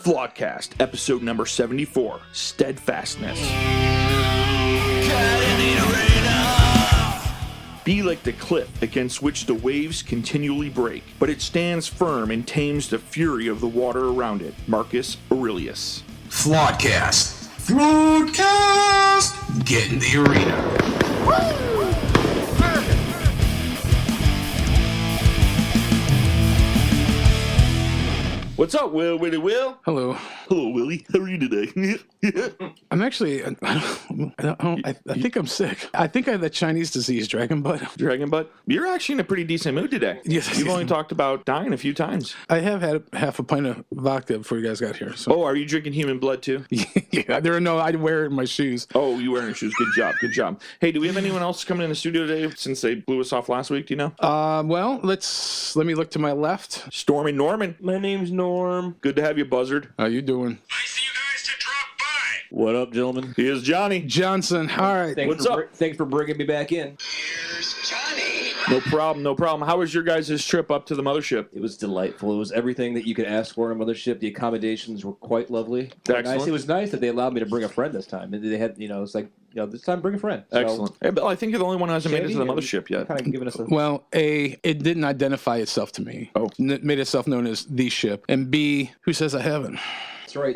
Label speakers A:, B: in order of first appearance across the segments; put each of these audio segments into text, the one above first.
A: Flawedcast, episode number 74, Steadfastness. Be like the cliff against which the waves continually break, but it stands firm and tames the fury of the water around it. Marcus Aurelius.
B: Flawedcast. Flawedcast. Get in the arena. Woo!
A: What's up, Will? Willie Will?
C: Hello.
A: Hello, Willie. How are you today?
C: I'm actually, I think I'm sick. I think I have that Chinese disease, dragon butt.
A: Dragon butt? You're actually in a pretty decent mood today.
C: Yes.
A: You've only talked about dying a few times.
C: I have had half a pint of vodka before you guys got here. So.
A: Oh, are you drinking human blood too?
C: Yeah, I wear it in my shoes.
A: Oh, you wearing shoes. Good job. Good job. Hey, do we have anyone else coming in the studio today since they blew us off last week? Do you know?
C: Well, let me look to my left.
A: Storm and Norman.
D: My name's Norm.
A: Good to have you, Buzzard.
C: How you doing?
B: Nice of you guys to drop by.
D: What up, gentlemen?
A: Here's Johnny.
C: Johnson. All right.
A: What's up?
D: Thanks for bringing me back in.
B: Here's Johnny.
A: No problem. No problem. How was your guys' trip up to the mothership?
D: It was delightful. It was everything that you could ask for in a mothership. The accommodations were quite lovely.
A: Excellent.
D: Nice. It was nice that they allowed me to bring a friend this time. They had, it's like, this time bring a friend. So,
A: Excellent. Hey, Bill, I think you're the only one who hasn't made it to the
D: Shady,
A: mothership yet.
D: kind of giving us a...
C: Well, A, it didn't identify itself to me.
A: Oh.
C: It made itself known as the ship. And B, who says I haven't?
D: That's right.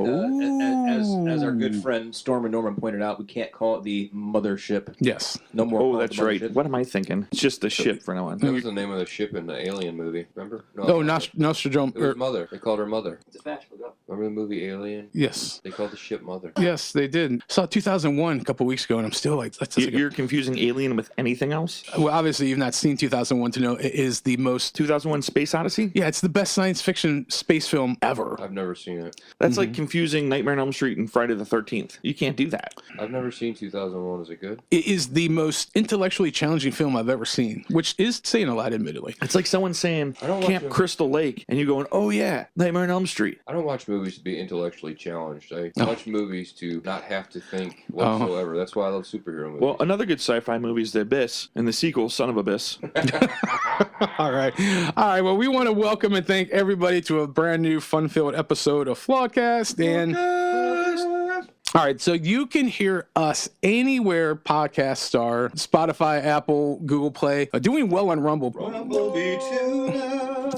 D: As our good friend Storm and Norman pointed out, we can't call it the mothership.
C: Yes.
D: No more.
A: Oh,
D: call it
A: that's
D: the
A: right.
D: mothership.
A: What am I thinking? It's just the ship for now on.
E: That was the name of the ship in the Alien movie. Remember?
C: Oh, Nostradome.
E: It was Mother. They called her Mother.
D: It's a fact. We'll go.
E: Remember the movie Alien?
C: Yes.
E: They called the ship Mother.
C: Yes, they did. Saw 2001 a couple weeks ago, and I'm still like, that's just like
A: You're confusing Alien with anything else?
C: well, obviously you've not seen 2001 to know it is the most.
A: 2001 Space Odyssey?
C: Yeah, it's the best science fiction space film ever.
E: I've never seen it.
A: That's like confusing Nightmare on Elm Street and Friday the 13th. You can't do that.
E: I've never seen 2001. Is it good?
C: It is the most intellectually challenging film I've ever seen, which is saying a lot, admittedly.
A: It's like someone saying
E: I don't watch
A: Camp
E: them.
A: Crystal Lake, and you going, oh yeah, Nightmare on Elm Street.
E: I don't watch movies to be intellectually challenged. I watch movies to not have to think whatsoever. That's why I love superhero movies.
A: Well, another good sci-fi movie is The Abyss, and the sequel, Son of Abyss.
C: All right. Well, we want to welcome and thank everybody to a brand new fun-filled episode of Flawedcast. And all right, so you can hear us anywhere podcasts are: Spotify, Apple, Google Play, doing well on Rumble.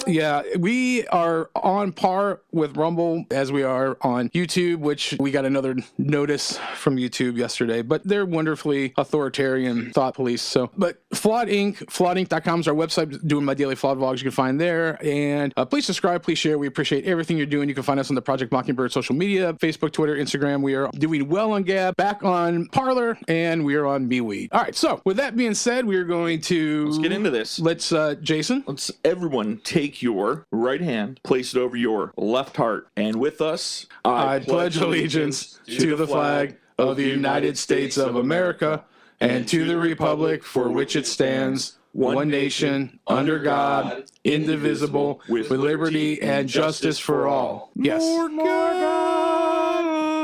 C: Yeah, we are on par with Rumble as we are on YouTube, which we got another notice from YouTube yesterday, but they're wonderfully authoritarian thought police. So, but Flawed Inc., flawedinc.com is our website, doing my daily Flawed vlogs you can find there. And please subscribe, please share. We appreciate everything you're doing. You can find us on the Project Mockingbird social media, Facebook, Twitter, Instagram. We are doing well on Gab, back on Parler, and we are on MeWe. All right, so with that being said, we are going to...
A: Let's get into this.
C: Let's, Jason?
A: Let's everyone take your right hand, place it over your left heart, and with us,
C: I pledge allegiance to the flag of the United States of America and to the republic for which it stands, one nation, under God, indivisible, with liberty and justice for all. Yes.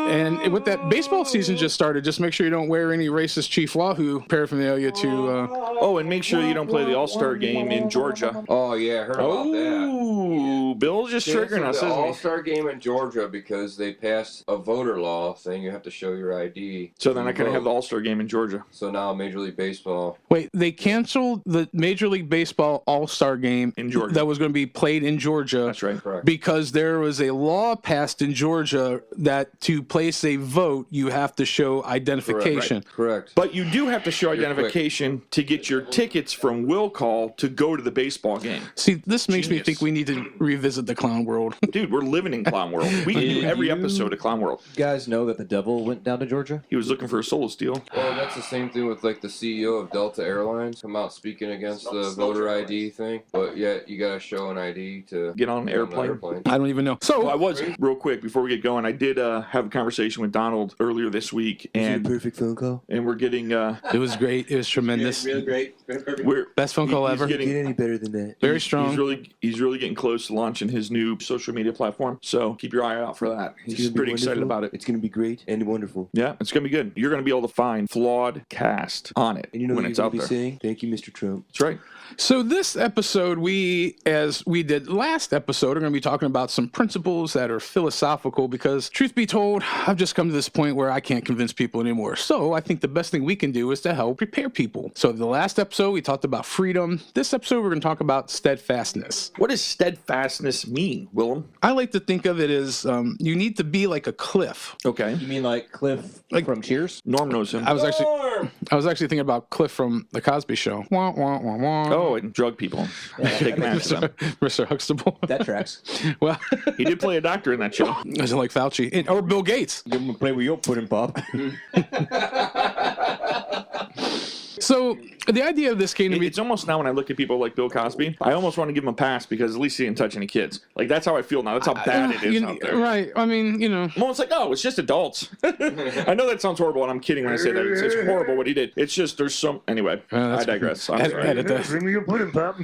C: And with that, baseball season just started. Just make sure you don't wear any racist Chief Wahoo paraphernalia to...
A: Oh, and make sure you don't play the All-Star game in Georgia.
E: Oh, yeah, I heard about that.
A: Oh, Bill's just triggering us,
E: The
A: isn't he?
E: All-Star game in Georgia because they passed a voter law saying you have to show your ID.
A: So they're not going to have the All-Star game in Georgia.
E: So now Major League Baseball.
C: Wait, they canceled the Major League Baseball All-Star game
A: In Georgia.
C: that was going to be played in Georgia.
A: That's right.
E: Correct.
C: Because there was a law passed in Georgia that to place a vote, you have to show identification.
E: Correct.
A: But you do have to show identification to get your tickets from Will Call to go to the baseball game.
C: See, this makes me
A: Genius.
C: think we need to revisit the clown world.
A: Dude, we're living in Clown World. We can do every episode of Clown World.
D: You guys know that the devil went down to Georgia?
A: He was looking for a solo steal.
E: Well, that's the same thing with like the CEO of Delta Airlines come out speaking against the voter ID thing, but yet you gotta show an ID to
A: Get on an airplane.
C: I don't even know. So,
A: Well, I was, real quick, before we get going, I did have a conversation conversation with Donald earlier this week, and
F: perfect phone call.
A: and we're getting
C: It was great. It was tremendous.
D: Really great. Perfect.
A: we're
C: Best phone call
A: he's
C: ever.
A: getting-
F: Get any better than that?
C: Very strong.
A: He's really getting close to launching his new social media platform. So keep your eye out for that.
F: It's
A: He's
F: gonna be
A: pretty excited
F: wonderful.
A: about it.
F: It's going to be great and wonderful.
A: Yeah, it's gonna be good. You're gonna be able to find Flawedcast on it
F: And you know
A: when
F: what
A: it's
F: you're
A: out
F: going to
A: there.
F: be saying? Thank you, Mr. Trump.
A: That's right.
C: So this episode, as we did last episode, are going to be talking about some principles that are philosophical because, truth be told, I've just come to this point where I can't convince people anymore. So I think the best thing we can do is to help prepare people. So the last episode, we talked about freedom. This episode, we're going to talk about steadfastness.
A: What does steadfastness mean, Willem?
C: I like to think of it as you need to be like a cliff.
A: Okay.
D: You mean like Cliff from Cheers?
A: Norm knows him.
C: I was actually thinking about Cliff from The Cosby Show. Wah, wah, wah, wah.
A: Oh, and drug people. Take them after them.
C: Mr. Huxtable.
D: That tracks.
C: Well,
A: He did play a doctor in that show.
C: as in like Fauci or Bill Gates.
F: Give him a play with your pudding pop.
C: So the idea of this came to me.
A: It's almost now when I look at people like Bill Cosby, I almost want to give him a pass because at least he didn't touch any kids. Like, that's how I feel now. That's how bad it is out there.
C: Right. I mean,
A: I'm almost like, oh, it's just adults. I know that sounds horrible, and I'm kidding when I say that. It's horrible what he did. It's just there's some. Anyway, I digress. I'm sorry.
C: edit that.
F: Bring me your pudding pop.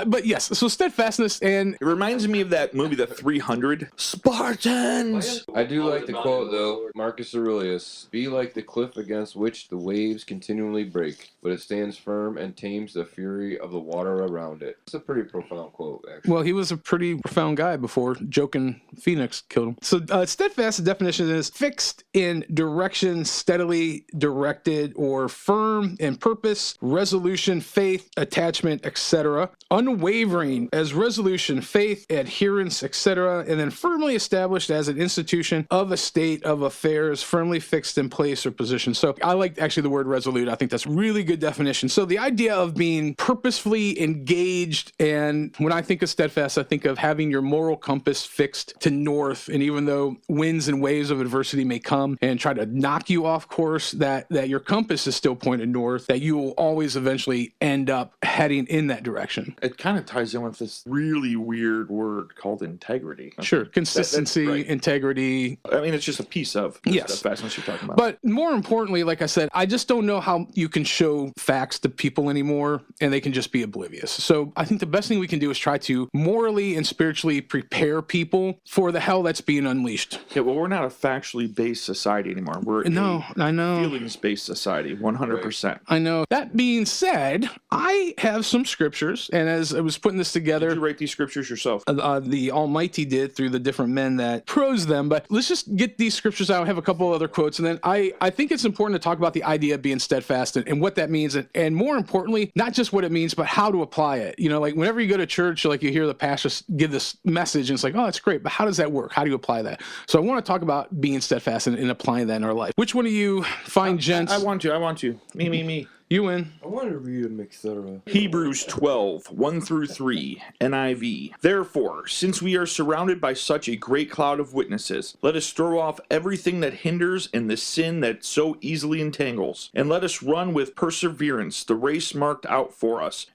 C: But yes, so steadfastness and
A: It reminds me of that movie, The 300. Spartans.
E: I do like the quote though, Marcus Aurelius: "Be like the cliff against which the waves continually break, but it stands firm and tames the fury of the water around it." It's a pretty profound quote, actually.
C: well, he was a pretty profound guy before Joking Phoenix killed him. So steadfast definition is fixed in direction, steadily directed, or firm in purpose, resolution, faith, attachment, etc. Unwavering as resolution, faith, adherence, etc. And then firmly established as an institution of a state of affairs, firmly fixed in place or position. So I like actually the word resolute. I think that's really good definition. So the idea of being purposefully engaged, and when I think of steadfast, I think of having your moral compass fixed to north. And even though winds and waves of adversity may come and try to knock you off course, that your compass is still pointed north, that you will always eventually end up heading in that direction.
A: It kind of ties in with this really weird word called integrity.
C: Sure. Consistency,
A: right.
C: integrity.
A: I mean, it's just a piece of the
C: Yes.
A: steadfastness you're talking about.
C: But more importantly, like I said, I just don't know how you can show facts to people anymore and they can just be oblivious. So I think the best thing we can do is try to morally and spiritually prepare people for the hell that's being unleashed.
A: Yeah, well, we're not a factually based society anymore. We're
C: No, I
A: a
C: know.
A: feelings-based society, 100%.
C: I know. That being said, I have some scriptures, and as I was putting this
A: Did
C: together,
A: you write these scriptures yourself?
C: the Almighty did through the different men that prose them. But let's just get these scriptures out. I have a couple other quotes, and then I think it's important to talk about the idea of being steadfast and what that means, and more importantly, not just what it means, but how to apply it. You know, like whenever you go to church, like you hear the pastor give this message, and it's like, oh, that's great, but how does that work? How do you apply that? So I want to talk about being steadfast and applying that in our life. Which one of you find gents?
A: I want you. Me.
C: You win.
F: I want to read them, etc.
A: Hebrews 12, 1 through 3, NIV. Therefore, since we are surrounded by such a great cloud of witnesses, let us throw off everything that hinders and the sin that so easily entangles, and let us run with perseverance the race marked out for us,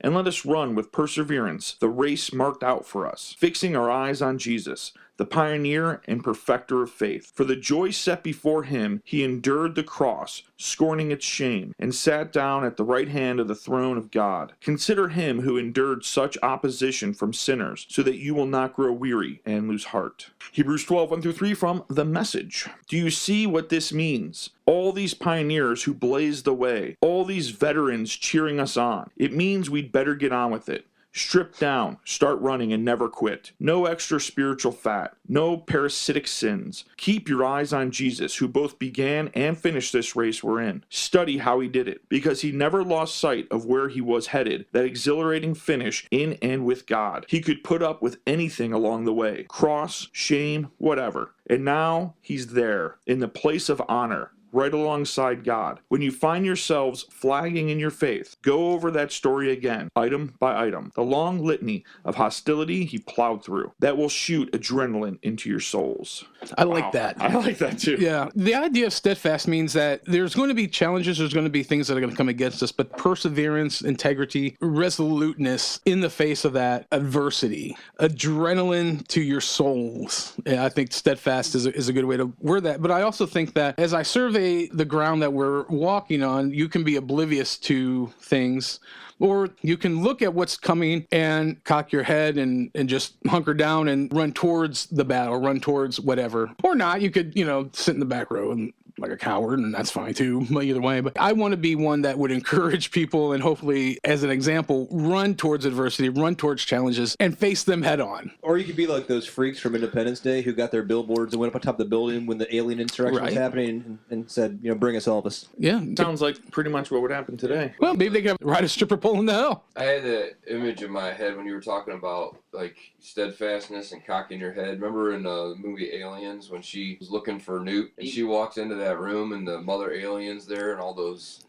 A: fixing our eyes on Jesus, the pioneer and perfecter of faith. For the joy set before him, he endured the cross, scorning its shame, and sat down at the right hand of the throne of God. Consider him who endured such opposition from sinners, so that you will not grow weary and lose heart. Hebrews 12, 1 through 3 from The Message. Do you see what this means? All these pioneers who blazed the way, all these veterans cheering us on. It means we'd better get on with it. Strip down, start running, and never quit. No extra spiritual fat, no parasitic sins. Keep your eyes on Jesus, who both began and finished this race we're in. Study how he did it, because he never lost sight of where he was headed, that exhilarating finish in and with God. He could put up with anything along the way, cross, shame, whatever. And now he's there, in the place of honor, right alongside God. When you find yourselves flagging in your faith, go over that story again, item by item. The long litany of hostility he plowed through. That will shoot adrenaline into your souls.
C: I like that.
A: I like that too.
C: Yeah. The idea of steadfast means that there's going to be challenges, there's going to be things that are going to come against us, but perseverance, integrity, resoluteness in the face of that adversity, adrenaline to your souls. And I think steadfast is a good way to word that. But I also think that as I survey the ground that we're walking on, you can be oblivious to things, or you can look at what's coming and cock your head and just hunker down and run towards the battle, run towards whatever. Or not. You could, sit in the back row and like a coward, and that's fine too, either way. But I want to be one that would encourage people and hopefully, as an example, run towards adversity, run towards challenges, and face them head on.
D: Or you could be like those freaks from Independence Day who got their billboards and went up on top of the building when the alien insurrection was happening and said, bring us Elvis.
C: Yeah.
A: Sounds like pretty much what would happen today.
C: Well, maybe they could ride a stripper pole in the hell.
E: I had that image in my head when you were talking about like steadfastness and cocking your head. Remember in the movie Aliens when she was looking for Newt and she walks into that room and the mother alien's there and all those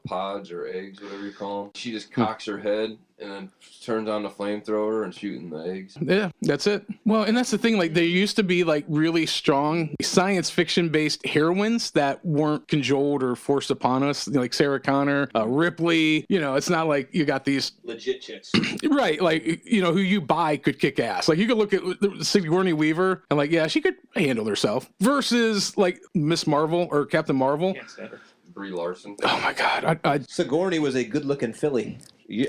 E: pods or eggs, whatever you call them. She just cocks her head and then turns on the flamethrower and shooting the eggs.
C: Yeah, that's it. Well, and that's the thing. Like, there used to be like really strong science fiction based heroines that weren't cajoled or forced upon us, like Sarah Connor, Ripley. It's not like you got these
D: Legit chicks.
C: right, like who you buy could kick ass. Like you could look at Sigourney Weaver and like, yeah, she could handle herself. Versus like Miss Marvel or Captain Marvel.
D: Can't stand her.
E: Brie Larson.
C: Oh my God,
D: Sigourney was a good-looking filly.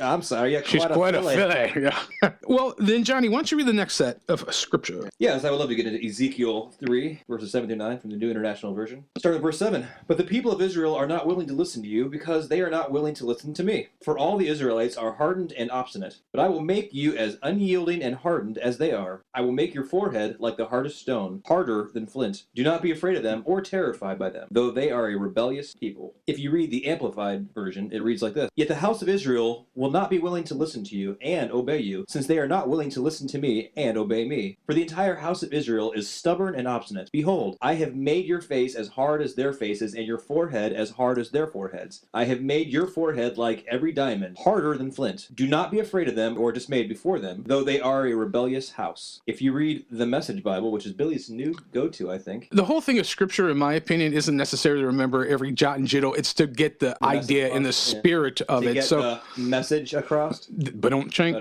D: I'm sorry,
C: she's quite a filly. Yeah. Well, then, Johnny, why don't you read the next set of scripture?
D: Yes, I would love to get into Ezekiel 3, verses 7 through 9 from the New International Version. Starting with verse 7. But the people of Israel are not willing to listen to you because they are not willing to listen to me. For all the Israelites are hardened and obstinate. But I will make you as unyielding and hardened as they are. I will make your forehead like the hardest stone, harder than flint. Do not be afraid of them or terrified by them, though they are a rebellious people. If you read the Amplified Version, it reads like this. Yet the house of Israel will not be willing to listen to you and obey you, since they are not willing to listen to me and obey me. For the entire house of Israel is stubborn and obstinate. Behold, I have made your face as hard as their faces, and your forehead as hard as their foreheads. I have made your forehead like every diamond, harder than flint. Do not be afraid of them or dismayed before them, though they are a rebellious house. If you read the Message Bible, which is Billy's new go-to, I think.
C: The whole thing of scripture, in my opinion, isn't necessarily to remember every jot and jittle. It's to get the idea and the spirit of it.
D: Get the message across.
C: But don't change.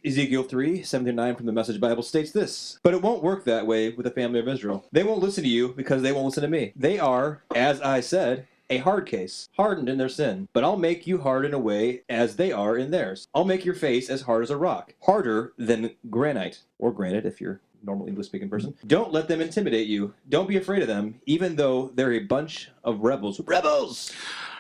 D: Ezekiel 3, 7 through 9 from the Message Bible states this. But it won't work that way with the family of Israel. They won't listen to you because they won't listen to me. They are, as I said, a hard case, hardened in their sin. But I'll make you hard in a way as they are in theirs. I'll make your face as hard as a rock, harder than granite, or granite if you're a normal English-speaking person. Don't let them intimidate you. Don't be afraid of them, even though they're a bunch of rebels. Rebels!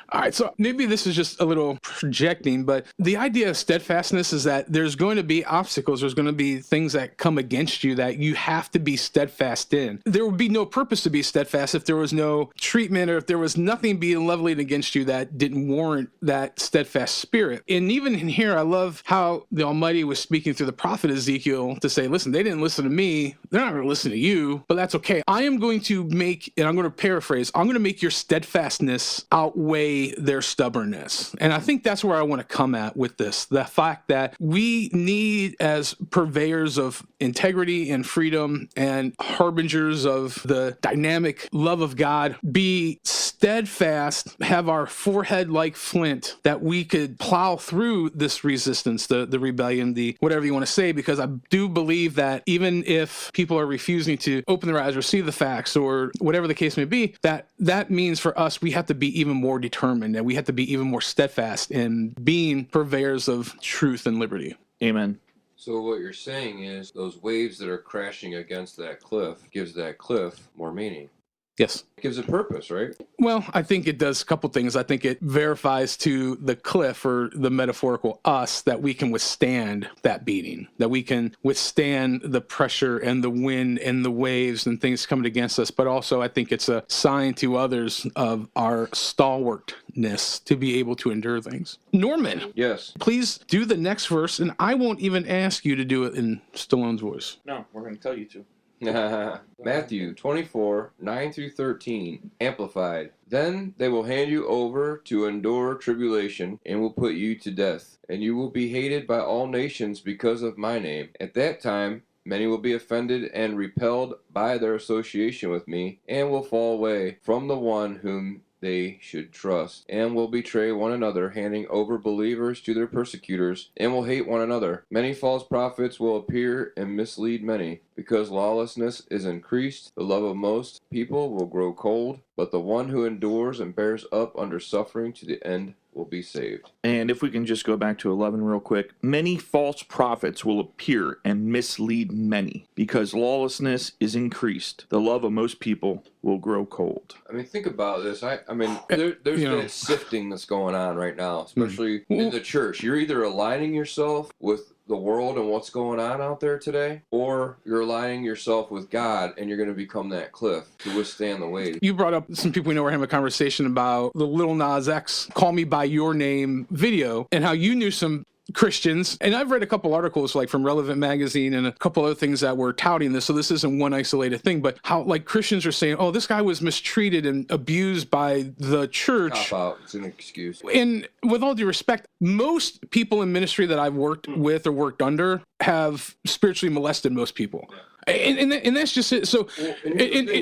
C: All right, so maybe this is just a little projecting, but the idea of steadfastness is that there's going to be obstacles, there's going to be things that come against you that you have to be steadfast in. There would be no purpose to be steadfast if there was no treatment or if there was nothing being leveled against you that didn't warrant that steadfast spirit. And even in here, I love how the Almighty was speaking through the prophet Ezekiel to say, listen, they didn't listen to me, they're not going to listen to you, but that's okay. I am going to make, and I'm going to paraphrase, I'm going to make your steadfastness outweigh their stubbornness. And I think that's where I want to come at with this. The fact that we need, as purveyors of integrity and freedom and harbingers of the dynamic love of God, be steadfast, have our forehead like flint, that we could plow through this resistance, the rebellion, the whatever you want to say, because I do believe that even if people are refusing to open their eyes or see the facts or whatever the case may be, that means for us, we have to be even more determined, and we have to be even more steadfast in being purveyors of truth and liberty.
A: Amen.
E: So what you're saying is those waves that are crashing against that cliff gives that cliff more meaning.
C: Yes.
E: It gives it purpose, right?
C: Well, I think it does a couple things. I think it verifies to the cliff, or the metaphorical us, that we can withstand that beating, that we can withstand the pressure and the wind and the waves and things coming against us. But also, I think it's a sign to others of our stalwartness to be able to endure things. Norman,
E: Yes.
C: please do the next verse, and I won't even ask you to do it in Stallone's voice.
A: No, we're going to tell you to.
E: Matthew 24, 9 through 13, Amplified. Then they will hand you over to endure tribulation and will put you to death, and you will be hated by all nations because of my name. At that time, many will be offended and repelled by their association with me, and will fall away from the one whom they should trust, and will betray one another, handing over believers to their persecutors, and will hate one another. Many false prophets will appear and mislead many. Because lawlessness is increased, the love of most people will grow cold, but the one who endures and bears up under suffering to the end will be saved.
A: And if we can just go back to 11 real quick. Many false prophets will appear and mislead many. Because lawlessness is increased, the love of most people will grow cold.
E: I mean, think about this. I mean, there's that sifting that's going on right now, especially in the church. You're either aligning yourself with the world and what's going on out there today, or you're aligning yourself with God and you're going to become that cliff to withstand the weight.
C: You brought up some people we know were having a conversation about the Lil Nas X Call Me By Your Name video and how you knew some Christians, and I've read a couple articles like from Relevant Magazine and a couple other things that were touting this, so this isn't one isolated thing, but how like Christians are saying, oh, this guy was mistreated and abused by the church.
E: Cop out. It's an excuse.
C: And with all due respect, most people in ministry that I've worked with or worked under have spiritually molested most people. And that's just it. So,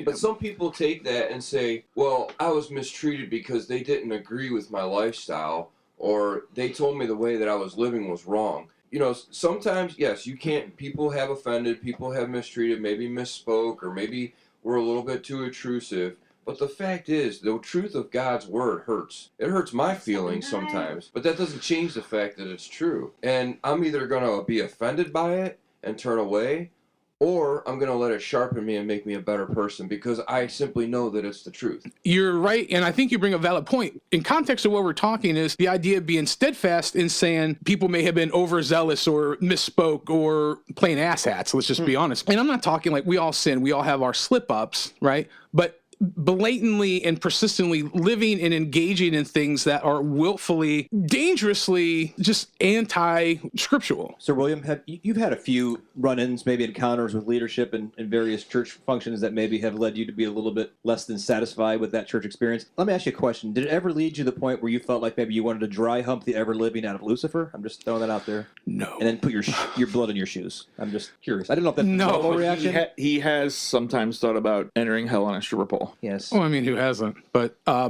E: but some people take that and say, well, I was mistreated because they didn't agree with my lifestyle, or they told me the way that I was living was wrong. You know, sometimes, yes, you can't, people have offended, people have mistreated, maybe misspoke, or maybe were a little bit too intrusive. But the fact is, the truth of God's word hurts. It hurts my feelings sometimes, but that doesn't change the fact that it's true. And I'm either going to be offended by it and turn away, or I'm going to let it sharpen me and make me a better person because I simply know that it's the truth.
C: You're right, and I think you bring a valid point. In context of what we're talking is the idea of being steadfast in saying people may have been overzealous or misspoke or playing asshats, let's just be honest. And I'm not talking like we all sin, we all have our slip-ups, right? But blatantly and persistently living and engaging in things that are willfully, dangerously, just anti-scriptural.
D: Sir William, you've had a few run-ins, maybe encounters with leadership in various church functions that maybe have led you to be a little bit less than satisfied with that church experience. Let me ask you a question. Did it ever lead you to the point where you felt like maybe you wanted to dry hump the ever-living out of Lucifer? I'm just throwing that out there.
C: No.
D: And then put your blood in your shoes. I'm just curious. I don't know if that's a normal reaction.
A: He has sometimes thought about entering hell on a stripper pole.
D: Yes.
C: Well, I mean, who hasn't? But
D: I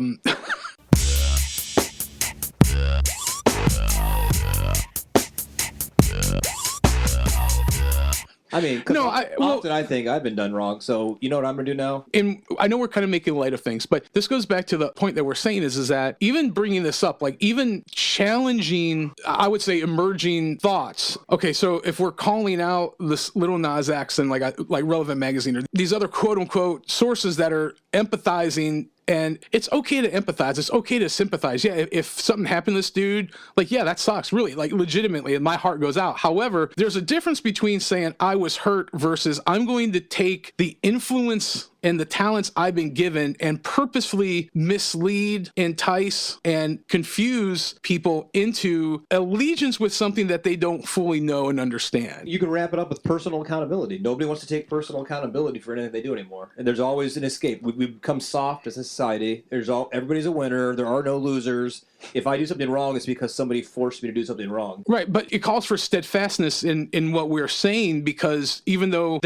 D: mean, often I think I've been done wrong, so you know what I'm going to do now?
C: and I know we're kind of making light of things, but this goes back to the point that we're saying is that even bringing this up, like even challenging, I would say, emerging thoughts. Okay, so if we're calling out this Lil Nas X and like Relevant Magazine or these other quote unquote sources that are empathizing. And it's okay to empathize. It's okay to sympathize. Yeah, if something happened to this dude, like, yeah, that sucks, really, like, legitimately, and my heart goes out. However, there's a difference between saying I was hurt versus I'm going to take the influence and the talents I've been given and purposefully mislead, entice, and confuse people into allegiance with something that they don't fully know and understand.
D: You can wrap it up with personal accountability. Nobody wants to take personal accountability for anything they do anymore. And there's always an escape. We've become soft as a society. Everybody's a winner. There are no losers. If I do something wrong, it's because somebody forced me to do something wrong.
C: Right, but it calls for steadfastness in what we're saying, because even though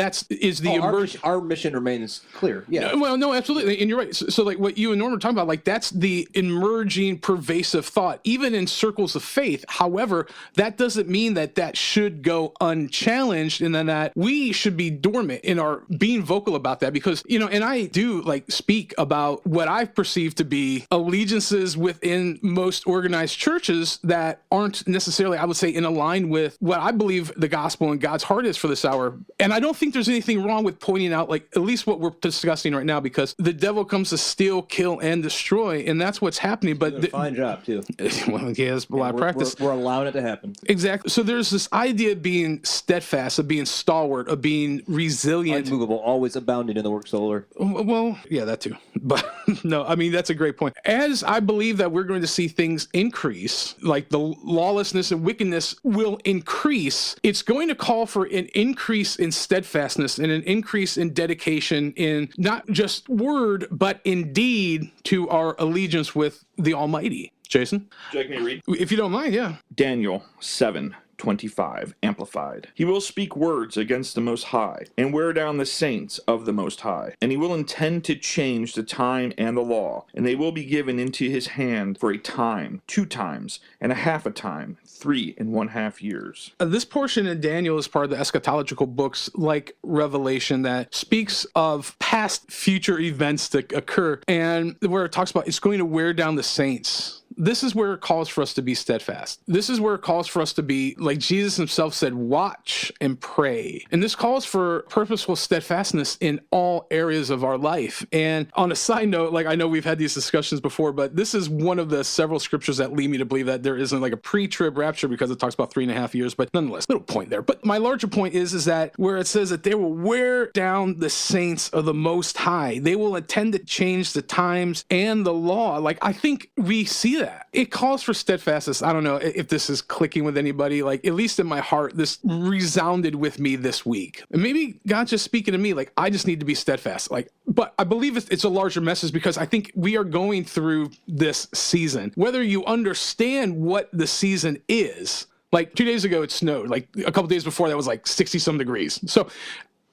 D: our mission remains clear. Yeah.
C: Well, no, absolutely, and you're right. So like what you and Norm are talking about, like that's the emerging, pervasive thought, even in circles of faith. However, that doesn't mean that should go unchallenged, and then that we should be dormant in our being vocal about that, because and I do like speak about what I perceive to be allegiances within most organized churches that aren't necessarily, I would say, in line with what I believe the gospel and God's heart is for this hour. And I don't think there's anything wrong with pointing out, like, at least what we're discussing right now, because the devil comes to steal, kill, and destroy, and that's what's happening. But
D: Doing a fine job, too.
C: well, he has a lot of practice.
D: We're allowing it to happen.
C: Exactly. So there's this idea of being steadfast, of being stalwart, of being resilient.
D: Unmovable, always abounding in the works of the Lord.
C: Well, yeah, that too. But no, I mean, that's a great point. As I believe that we're going to see things increase, like the lawlessness and wickedness will increase, it's going to call for an increase in steadfastness and an increase in dedication in not just word, but in deed to our allegiance with the Almighty. Jason?
A: Would you like me to read?
C: If you don't mind, yeah.
A: Daniel 7:25, Amplified. He will speak words against the Most High, and wear down the saints of the Most High. And he will intend to change the time and the law, and they will be given into his hand for a time, 2 times, and a half a time, 3.5 years.
C: This portion in Daniel is part of the eschatological books like Revelation that speaks of past future events that occur, and where it talks about it's going to wear down the saints. This is where it calls for us to be steadfast. This is where it calls for us to be, like Jesus himself said, watch and pray. And this calls for purposeful steadfastness in all areas of our life. And on a side note, like I know we've had these discussions before, but this is one of the several scriptures that lead me to believe that there isn't like a pre-trib rapture, because it talks about 3.5 years, but nonetheless, little point there. But my larger point is that where it says that they will wear down the saints of the Most High, they will intend to change the times and the law. Like, I think we see that. It calls for steadfastness. I don't know if this is clicking with anybody. Like, at least in my heart, this resounded with me this week. And maybe God's just speaking to me, like, I just need to be steadfast. Like, but I believe it's a larger message, because I think we are going through this season. Whether you understand what the season is, like 2 days ago it snowed. Like a couple days before that was like 60 some degrees. So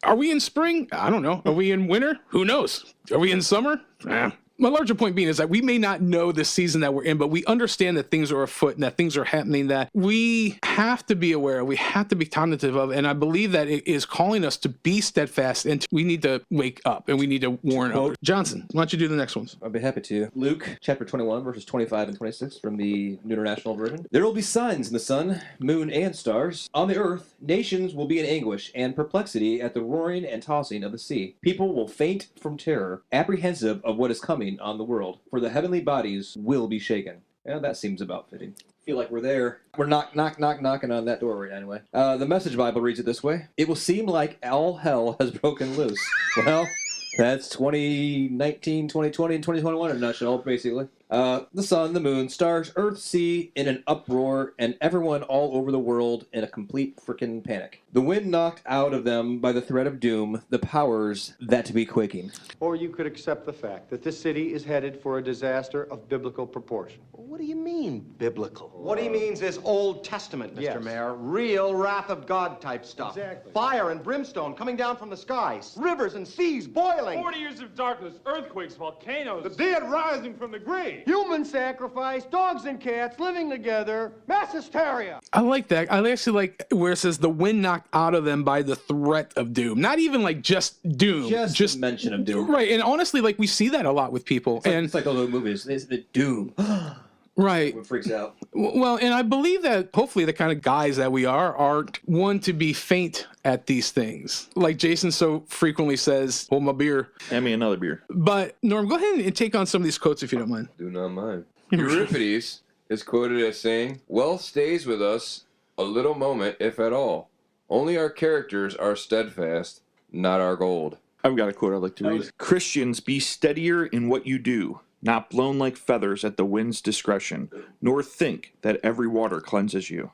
C: are we in spring? I don't know. Are we in winter? Who knows? Are we in summer? My larger point being is that we may not know the season that we're in, but we understand that things are afoot and that things are happening that we have to be aware of, we have to be cognitive of, and I believe that it is calling us to be steadfast, and we need to wake up and we need to warn others. Johnson, why don't you do the next ones?
D: I'd be happy to. Luke chapter 21, verses 25 and 26 from the New International Version. There will be signs in the sun, moon, and stars. On the earth, nations will be in anguish and perplexity at the roaring and tossing of the sea. People will faint from terror, apprehensive of what is coming on the world, for the heavenly bodies will be shaken. Yeah, that seems about fitting. Feel like we're there. We're knocking on that door right anyway. The Message Bible reads it this way. It will seem like all hell has broken loose. Well, that's 2019, 2020, and 2021 in a nutshell, basically. The sun, the moon, stars, earth, sea in an uproar, and everyone all over the world in a complete frickin' panic. The wind knocked out of them by the threat of doom, the powers that be quaking.
G: Or you could accept the fact that this city is headed for a disaster of biblical proportion.
H: What do you mean, biblical?
G: What he means is Old Testament, Mr.
H: Yes.
G: Mayor. Real wrath of God type stuff.
H: Exactly.
G: Fire and brimstone coming down from the skies. Rivers and seas boiling.
I: 40 years of darkness, earthquakes, volcanoes.
G: The dead rising from the grave. Human sacrifice, dogs and cats living together, mass hysteria.
C: I like that. I actually like where it says the wind knocked out of them by the threat of doom. Not even like just doom.
D: Just mention of doom.
C: Right. And honestly, like we see that a lot with people.
D: It's like those movies. It's the doom.
C: Right.
D: What freaks out.
C: Well, and I believe that hopefully the kind of guys that we are aren't one to be faint at these things. Like Jason so frequently says, hold my beer.
A: Hand me another beer.
C: But Norm, go ahead and take on some of these quotes if you don't mind.
E: Do not mind. Euripides is quoted as saying, "Wealth stays with us a little moment, if at all. Only our characters are steadfast, not our gold."
A: I've got a quote I'd like to read. Christians, be steadier in what you do, not blown like feathers at the wind's discretion, nor think that every water cleanses you.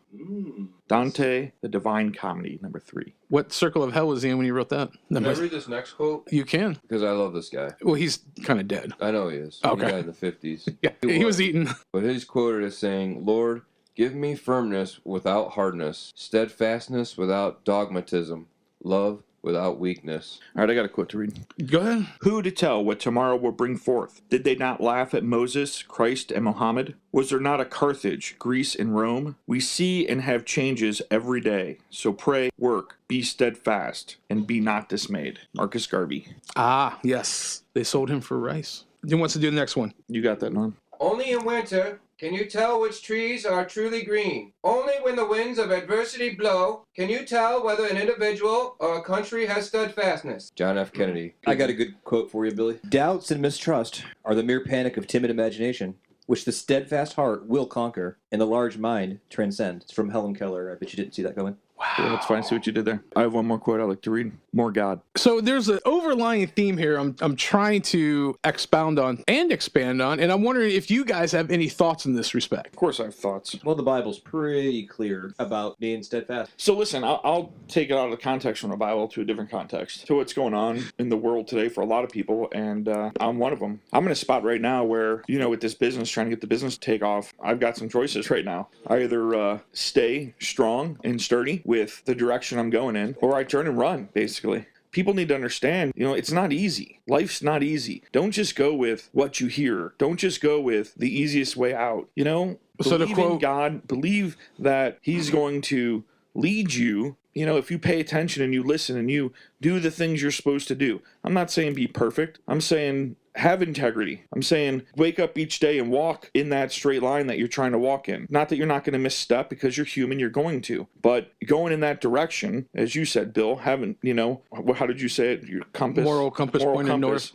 A: Dante, The Divine Comedy, number 3.
C: What circle of hell was he in when he wrote that?
E: Can I read this next quote?
C: You can.
E: Because I love this guy.
C: Well, he's kind of dead.
E: I know he is.
C: Okay.
E: He died in the 50s.
C: Yeah, he was eaten.
E: But he's quoted as saying, "Lord, give me firmness without hardness, steadfastness without dogmatism, love without weakness."
A: All right, I got a quote to read.
C: Go ahead.
A: Who to tell what tomorrow will bring forth? Did they not laugh at Moses, Christ, and Mohammed? Was there not a Carthage, Greece, and Rome? We see and have changes every day. So pray, work, be steadfast, and be not dismayed. Marcus Garvey.
C: Ah, yes. They sold him for rice. Who wants to do the next one?
A: You got that, Norm?
E: Only in winter can you tell which trees are truly green? Only when the winds of adversity blow can you tell whether an individual or a country has steadfastness. John F. Kennedy.
D: I got a good quote for you, Billy. Doubts and mistrust are the mere panic of timid imagination, which the steadfast heart will conquer, and the large mind transcend. It's from Helen Keller. I bet you didn't see that coming.
A: Yeah, that's fine. See what you did there. I have one more quote I'd like to read. More God.
C: So there's an overlying theme here I'm trying to expound on and expand on, and I'm wondering if you guys have any thoughts in this respect.
A: Of course I have thoughts.
D: Well, the Bible's pretty clear about being steadfast.
A: So listen, I'll take it out of the context from the Bible to a different context, to what's going on in the world today for a lot of people, and I'm one of them. I'm in a spot right now where, with this business, trying to get the business to take off, I've got some choices right now. I either stay strong and sturdy with the direction I'm going in, or I turn and run, basically. People need to understand, it's not easy. Life's not easy. Don't just go with what you hear. Don't just go with the easiest way out.
C: So to
A: Believe
C: quote
A: in God, believe that He's going to lead you. If you pay attention and you listen and you do the things you're supposed to do. I'm not saying be perfect. I'm saying have integrity. I'm saying wake up each day and walk in that straight line that you're trying to walk in. Not that you're not going to misstep, because you're human, you're going to. But going in that direction, as you said, Bill, having, how did you say it? Your compass?
C: Moral compass pointed north.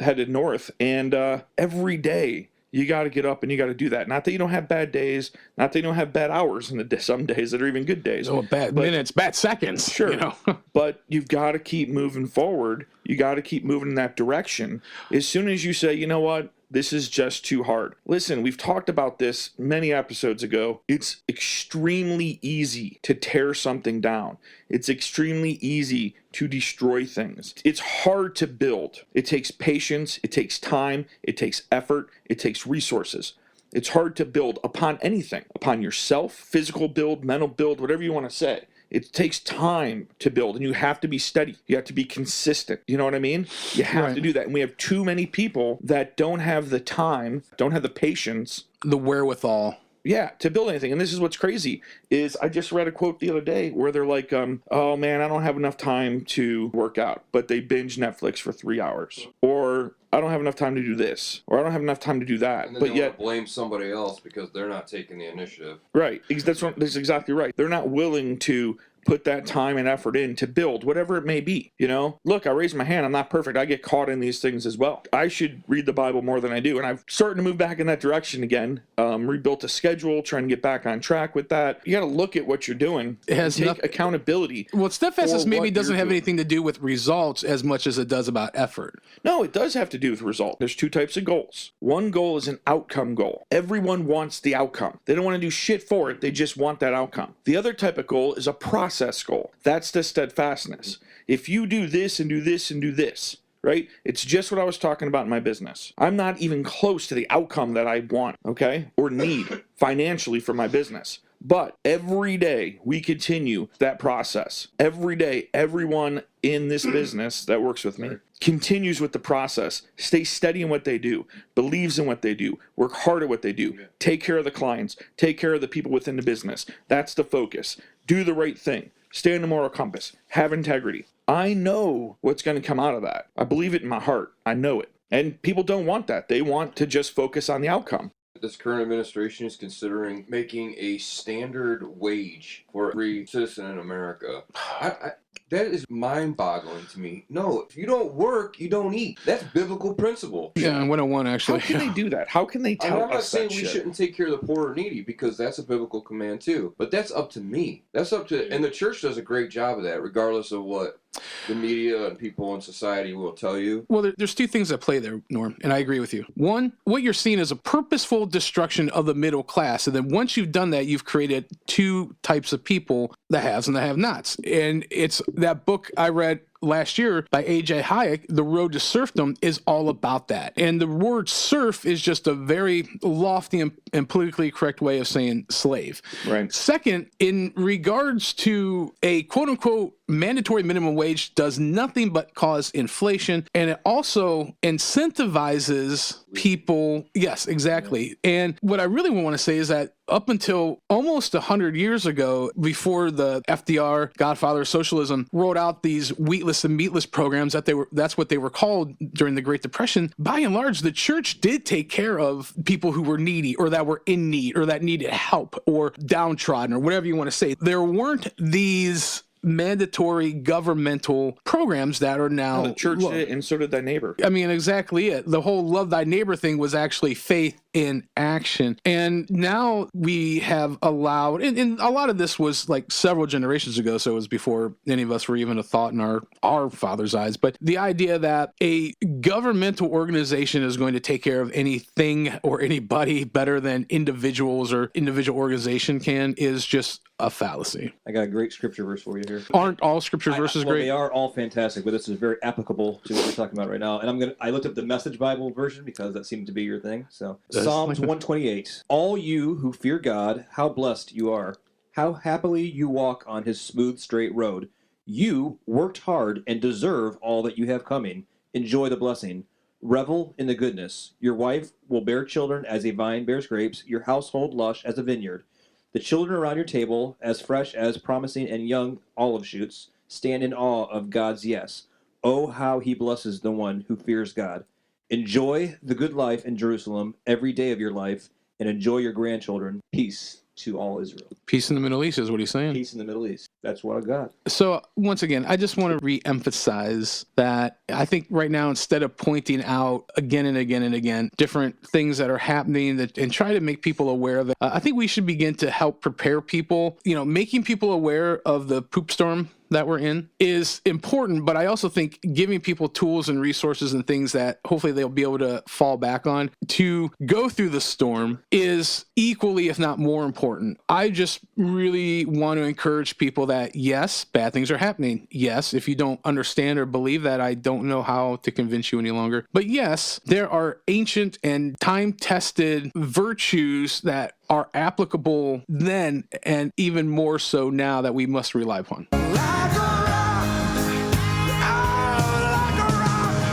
A: Headed north. And every day, you got to get up and you got to do that. Not that you don't have bad days, not that you don't have bad hours in the day, some days that are even good days.
C: Oh, bad minutes, bad seconds.
A: Sure. But you've got to keep moving forward. You got to keep moving in that direction. As soon as you say, you know what? This is just too hard. Listen, we've talked about this many episodes ago. It's extremely easy to tear something down. It's extremely easy to destroy things. It's hard to build. It takes patience. It takes time. It takes effort. It takes resources. It's hard to build upon anything, upon yourself, physical build, mental build, whatever you want to say. It takes time to build, and you have to be steady. You have to be consistent. You know what I mean? You have to do that. And we have too many people that don't have the time, don't have the patience,
C: the wherewithal.
A: Yeah, to build anything. And this is what's crazy, is I just read a quote the other day where they're like, oh man, I don't have enough time to work out, but they binge Netflix for 3 hours. Or I don't have enough time to do this, or I don't have enough time to do that.
E: And then
A: But
E: they
A: yet,
E: want to blame somebody else because they're not taking the initiative.
A: right, that's exactly right. They're not willing to put that time and effort in to build whatever it may be. Look, I raised my hand. I'm not perfect. I get caught in these things as well. I should read the Bible more than I do, and I've started to move back in that direction again. Rebuilt a schedule, trying to get back on track with that. You got to look at what you're doing.
C: It has
A: take accountability.
C: Well, steadfastness
A: for
C: maybe
A: what
C: doesn't
A: you're
C: have
A: doing.
C: anything to do with results as much as it does about effort.
A: No, it does have to do with result. There's two types of goals. One goal is an outcome goal. Everyone wants the outcome. They don't want to do shit for it. They just want that outcome. The other type of goal is a process goal. That's the steadfastness. If you do this and do this and do this, right? It's just what I was talking about in my business. I'm not even close to the outcome that I want, okay, or need financially for my business. But every day we continue that process. Every day, everyone in this business that works with me continues with the process, stays steady in what they do, believes in what they do, work hard at what they do, take care of the clients, take care of the people within the business. That's the focus. Do the right thing. Stay on the moral compass. Have integrity. I know what's going to come out of that. I believe it in my heart. I know it. And people don't want that. They want to just focus on the outcome.
E: This current administration is considering making a standard wage for every citizen in America. That is mind-boggling to me. No, if you don't work, you don't eat. That's biblical principle.
C: Yeah, 101 actually.
A: How can they do that? How can they tell
E: I'm not
A: us
E: saying
A: that
E: we
A: shit?
E: shouldn't take care of the poor or needy, because that's a biblical command too. But that's up to me. That's up to, and the church does a great job of that, regardless of what the media and people in society will tell you.
C: Well, there's two things at play there, Norm, and I agree with you. One, what you're seeing is a purposeful destruction of the middle class. And then once you've done that, you've created two types of people, the haves and the have-nots. And it's that book I read last year by A.J. Hayek, The Road to Serfdom, is all about that. And the word serf is just a very lofty and politically correct way of saying slave.
A: Right.
C: Second, in regards to a quote-unquote mandatory minimum wage does nothing but cause inflation, and it also incentivizes people. Yes, exactly. And what I really want to say is that up until almost 100 years ago, before the FDR, Godfather of Socialism, wrote out these wheatless and meatless programs, that's what they were called during the Great Depression. By and large, the church did take care of people who were needy or that were in need or that needed help or downtrodden or whatever you want to say. There weren't these mandatory governmental programs that are now
A: The church did, and so did thy neighbor.
C: I mean, exactly it. The whole love thy neighbor thing was actually faith in action. And now we have allowed, and a lot of this was like several generations ago, so it was before any of us were even a thought in our father's eyes. But the idea that a governmental organization is going to take care of anything or anybody better than individuals or individual organization can is just a fallacy.
D: I got a great scripture verse for you here.
C: Aren't all scripture verses
D: Well,
C: great?
D: they are all fantastic, but this is very applicable to what we're talking about right now. And I looked up the Message Bible version because that seemed to be your thing. So Psalms 128. All you who fear God, how blessed you are. How happily you walk on his smooth, straight road. You worked hard and deserve all that you have coming. Enjoy the blessing. Revel in the goodness. Your wife will bear children as a vine bears grapes. Your household lush as a vineyard. The children around your table, as fresh as promising and young olive shoots, stand in awe of God's yes. Oh, how he blesses the one who fears God. Enjoy the good life in Jerusalem every day of your life, and enjoy your grandchildren. Peace to all Israel.
C: Peace in the Middle East is what he's saying.
D: Peace in the Middle East. That's what I got.
C: So once again, I just want to re-emphasize that I think right now, instead of pointing out again and again and again different things that are happening and try to make people aware of it, I think we should begin to help prepare people. Making people aware of the poop storm that we're in is important, but I also think giving people tools and resources and things that hopefully they'll be able to fall back on to go through the storm is equally, if not more important. I just really want to encourage people that yes, bad things are happening. Yes, if you don't understand or believe that, I don't know how to convince you any longer. But yes, there are ancient and time-tested virtues that are applicable then and even more so now that we must rely upon.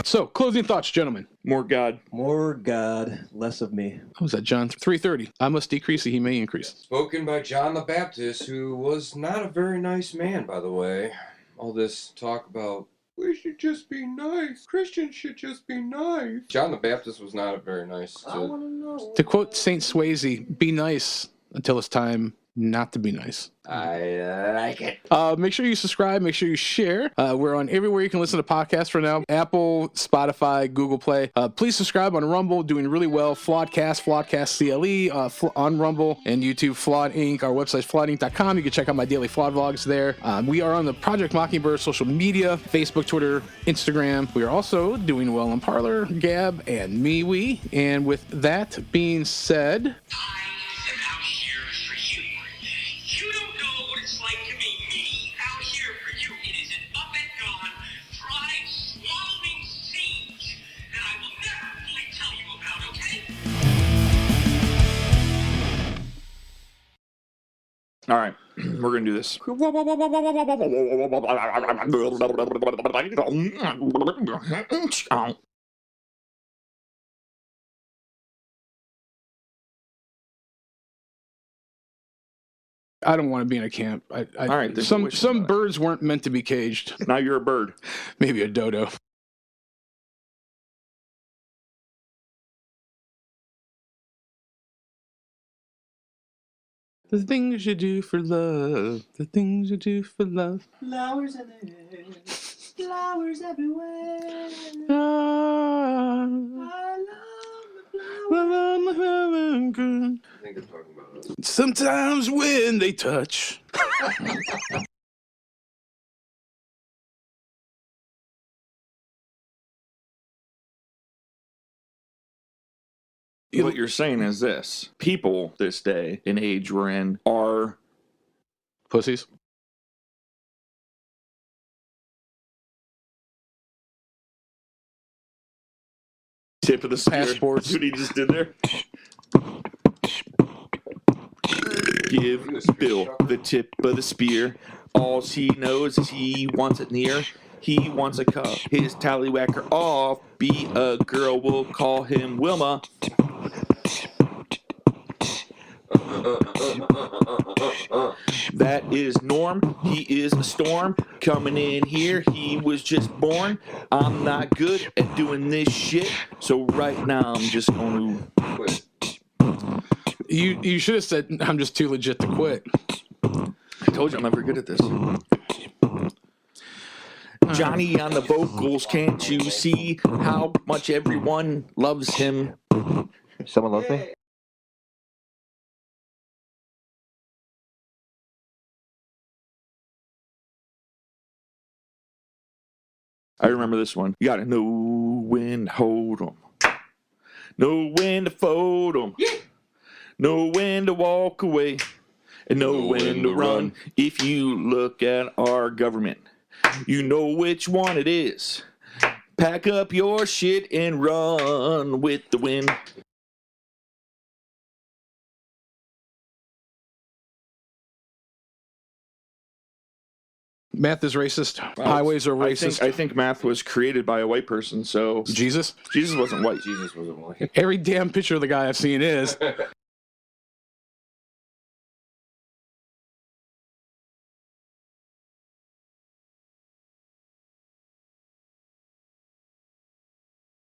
C: So, closing thoughts, gentlemen.
A: More God.
D: More God, less of me.
C: What was that, John? 3:30. I must decrease that he may increase.
E: Spoken by John the Baptist, who was not a very nice man, by the way. All this talk about, we should just be nice. Christians should just be nice. John the Baptist was not a very nice.
C: To quote Saint Swayze, be nice until it's time not to be nice.
E: I like it.
C: Make sure you subscribe. Make sure you share. We're on everywhere you can listen to podcasts for now. Apple, Spotify, Google Play. Please subscribe on Rumble. Doing really well. Flawedcast, Flawedcast CLE on Rumble and YouTube. Flawed Inc. Our website, flawedinc.com. You can check out my daily Flawed vlogs there. We are on the Project Mockingbird social media, Facebook, Twitter, Instagram. We are also doing well on Parler, Gab, and MeWe. And with that being said...
A: All right, we're going to do this.
C: I don't want to be in a camp. All
A: right,
C: some birds weren't meant to be caged.
A: Now you're a bird.
C: Maybe a dodo. The things you do for love. The things you do for love.
D: Flowers in the air. Flowers everywhere.
C: Ah,
D: I love the flowers.
E: I think they're talking about us.
C: Sometimes when they touch.
A: What you're saying is this. People this day and age we're in are...
C: Pussies.
A: Tip of the spear.
C: Passports.
A: That's what he just did there. Give Bill the tip of the spear. All he knows is he wants it near. He wants a cup. His tallywhacker off. Be a girl, we'll call him Wilma. That is Norm. He is a storm coming in here. He was just born. I'm not good at doing this shit, so right now I'm just going to
E: Quit.
C: You should have said, I'm just too legit to quit.
A: I told you I'm never good at this. Johnny on the vocals, can't you see how much everyone loves him?
F: Someone loves me?
A: I remember this one. You gotta know when to hold 'em. Know when to fold 'em. Know when to walk away. And know when to run. If you look at our government, you know which one it is. Pack up your shit and run with the wind.
C: Math is racist. Highways are racist.
A: I think math was created by a white person, so
C: Jesus?
A: Jesus wasn't white.
E: Jesus wasn't white.
C: Every damn picture of the guy I've seen is.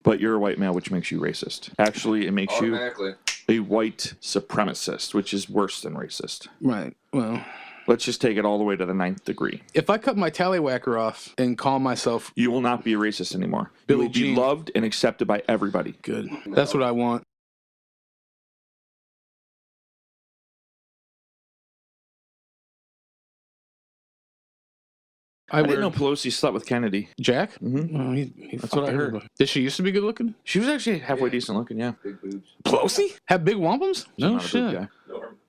A: But you're a white male, which makes you racist. Actually, it makes you
E: Automatically.
A: a white supremacist, which is worse than racist.
C: Right. Well,
A: Let's just take it all the way to the 9th degree.
C: if I cut my tallywhacker off and call myself
A: You will not be a racist anymore.
C: Billie
A: You will be
C: Jean.
A: loved and accepted by everybody.
C: good, that's what I want.
A: I didn't know Pelosi slept with Kennedy.
C: Jack?
A: Mm-hmm.
C: Oh, he
A: That's
C: fucked
A: what I heard.
C: everybody. Did she used to be good looking?
A: She was actually halfway decent looking, yeah.
E: Big boobs.
C: Pelosi? Have big wampums?
A: She's
C: No
A: not a boob
C: shit.
A: guy.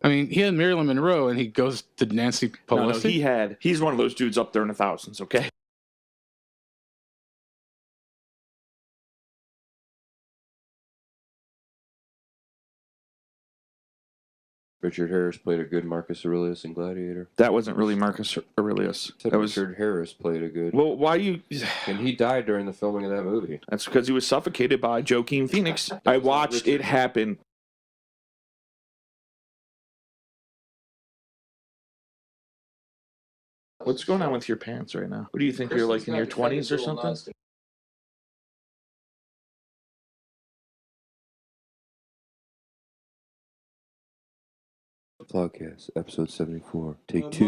C: I mean, he had Marilyn Monroe and he goes to Nancy Pelosi.
A: No, he's one of those dudes up there in the thousands, okay?
E: Richard Harris played a good Marcus Aurelius in Gladiator.
A: That wasn't really Marcus Aurelius.
E: Said
A: That was
E: Richard Harris played a good.
A: well. Why you?
E: And he died during the filming of that movie.
A: That's because he was suffocated by Joaquin Phoenix. I watched it happen. What's going on with your pants right now? What do you think? You're like in your 20s or something?
E: Flawedcast, episode 74. Take 2.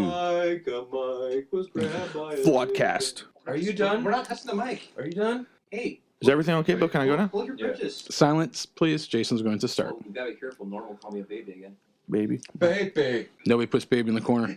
A: Flawedcast.
D: Are you done?
H: We're not touching the mic.
D: Are you done?
H: Hey,
A: Is everything okay, Bill? Can I go now?
H: hold your
E: Yeah.
H: britches.
C: Silence, please. Jason's going to start.
H: Oh, you gotta be careful. Norm will call me a baby again.
A: Baby.
E: Baby.
C: Nobody puts baby in the corner.